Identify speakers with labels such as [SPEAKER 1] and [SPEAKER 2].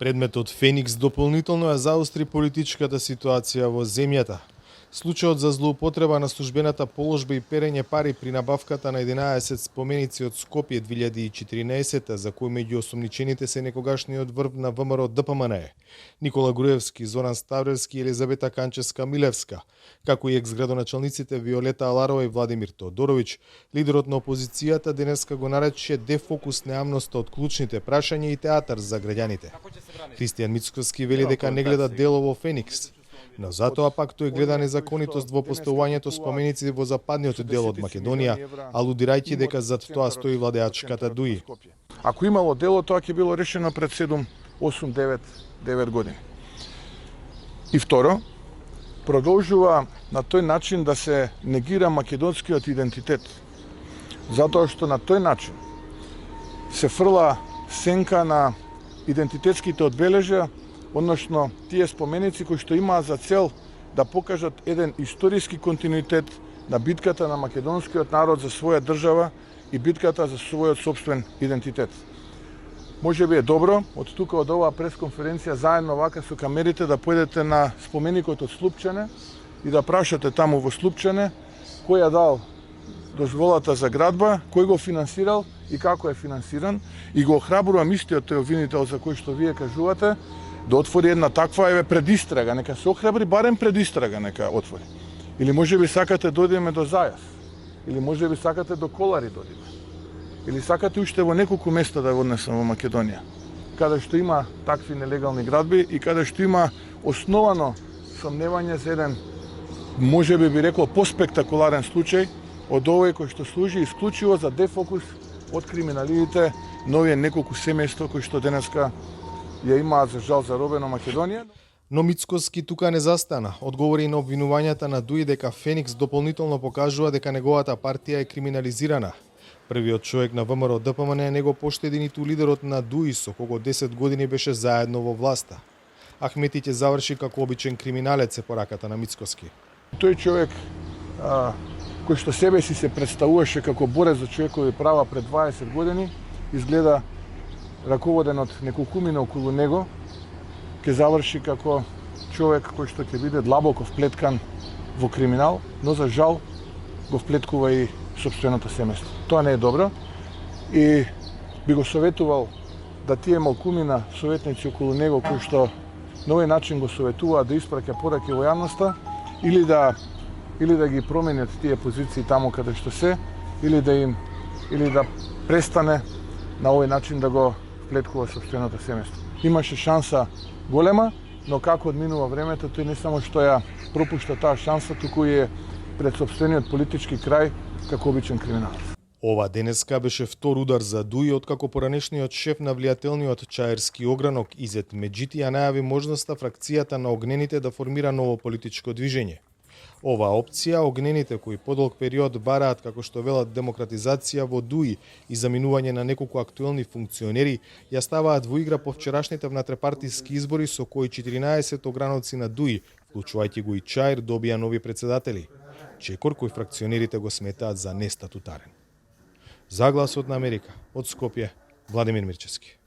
[SPEAKER 1] Предметот Феникс дополнително ја заостри политичката ситуација во земјата. Случајот за злоупотреба на службената положба и перење пари при набавката на 11 споменици од Скопје 2014, за кои меѓу осомничените се некогашниот врв на ВМРО ДПМН, Никола Груевски, Зоран Ставревски и Елизавета Канчевска-Милевска, како и екс-градоначалниците Виолета Аларова и Владимир Тодоровиќ, лидерот на опозицијата денеска го нарече дефокус на јавноста од клучните прашања и театар за граѓаните. Христијан Мицкоски вели дека не гледа дело во Феникс, но затоа пак тој гледа незаконитост во поставувањето споменици во западниот дел од Македонија, алудирајќи дека зад тоа стои владеачката ДУИ.
[SPEAKER 2] Ако имало дело, тоа ќе било решено пред 7, 8, 9 години. И второ, продолжува на тој начин да се негира македонскиот идентитет. Затоа што на тој начин се фрла сенка на идентитетските одбележја, односно тие споменици кои што имаат за цел да покажат еден историски континуитет на битката на македонскиот народ за своја држава и битката за својот сопствен идентитет. Може би е добро од тука од оваа пресконференција заедно вака со камерите да појдете на споменикот од Слупчане и да прашате таму во Слупчане кој ја дал дозволата за градба, кој го финансирал и како е финансиран, и го охрабрувам истиот тој обвинител за кој што вие кажувате да отвори една таква предистрага, нека се охрабри барем предистрага нека отвори. Или може би сакате дојдеме до Зајас, или може би сакате до Колари дојдеме, или сакате уште во неколку места да однесам во Македонија, каде што има такви нелегални градби и каде што има основано сомневање за еден, може би рекол, поспектакуларен случај од овој кој што служи исклучиво за дефокус од криминалите на овие неколку семејства кои што денеска ја имаат за жал заробено Македонија.
[SPEAKER 1] Но Мицкоски тука не застана. Одговори на обвинувањата на ДУИ дека Феникс дополнително покажува дека неговата партија е криминализирана. Првиот човек на ВМРО ДПМН не го поштеди ниту лидерот на ДУИ со кого 10 години беше заедно во власта. Ахмети ќе заврши како обичен криминалец е пораката на Мицкоски.
[SPEAKER 2] Тој човек кој што себе си се представуваше како борец за човекови права пред 20 години, изгледа раководен од неколкумина околу него, ќе заврши како човек кој што ќе биде длабоко вплеткан во криминал, но за жал го вплеткува и сопственото семејство. Тоа не е добро и би го советувал да тие малкумина советници околу него кои што на овој начин го советуваат да испраќа пораки во јавноста или да ги променят тие позиции таму каде што се, или да престане на овој начин да го вплеткува сопственото семејство. Имаше шанса голема, но како одминува времето, тој не само што ја пропушта таа шанса, туку и е пред сопствениот политички крај како обичен криминалец.
[SPEAKER 1] Ова денеска беше втор удар за ДУИ откако поранешниот шеф на влијателниот чаерски огранок Изет Меджити ја најави можноста фракцијата на огнените да формира ново политичко движење. Оваа опција, огнените кои подолг период бараат, како што велат, демократизација во ДУИ и заминување на неколку актуелни функционери, ја ставаат во игра по вчерашните внатрепартиски избори со кои 14 ограновци на ДУИ, вклучувајќи го и Чаир, добија нови председатели. Чекор кој фракционерите го сметаат за нестатутарен. За Гласот на Америка, од Скопје, Владимир Мирчевски.